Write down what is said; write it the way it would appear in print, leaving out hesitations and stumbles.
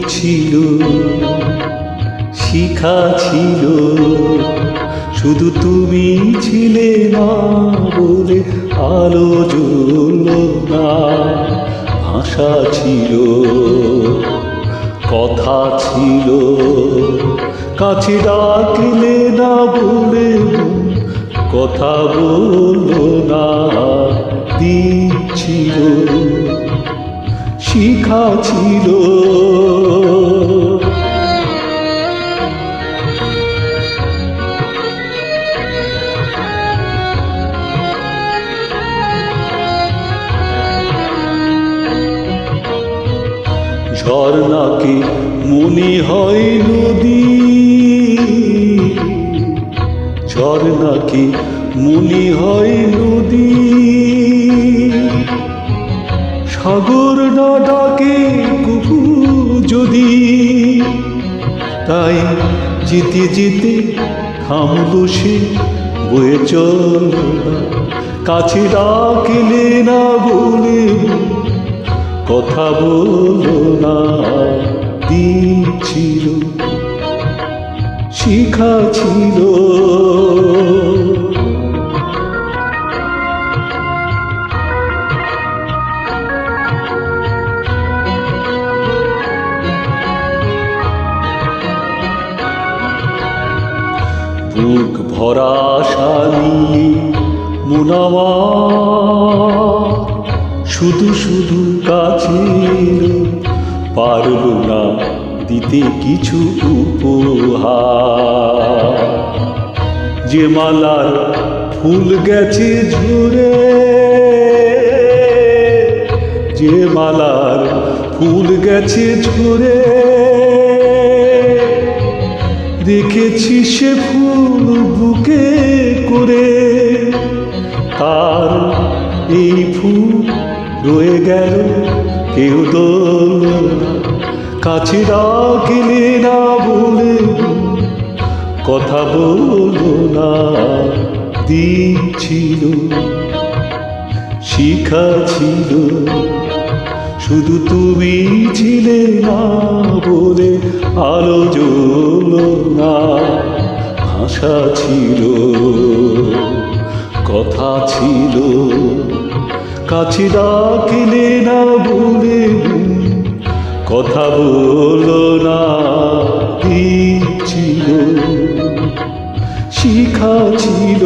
ছিল, শিখা ছিল, শুধু তুমি ছিলে না বলে আলো জ্বলল না। ভাষা ছিল, কথা ছিল, কাছে ডাকলে না বলে কথা বললো না। দিন ছিল, শিখা ছিল, ঝর্ণাকে মনে হয় নদী, ঝর্ণাকে মনে হয় নদী। সাগর না ডাকে কবু যদি, তাই যেতে যেতে থামলো সে, বয়ে চল না। কাছে ডাকলে না বলে কথা বলো না। দিন ছিল, শিখা ছিল, বুক ভরা আশা নিয়ে মন আমার শুধু শুধু কাছে এলো, পারল না দিতে কিছু উপহার। যে মালার ফুল গেছে ঝরে, যে মালার ফুল গেছে ঝরে, রেখেছি সে ফুল বুকে করে। তার এই ফুল রয়ে গেল, কেউ দোল না। কাছে ডাকলে না বলে কথা বলো না। দিন ছিল, শিখা ছিল, শুধু তুমি ছিলে না বলে আলো জ্বলল না। ভাষা ছিল, কথা ছিল, কাছে ডাকলে না বলে কথা বলো না। দিন ছিল, শিখা ছিল।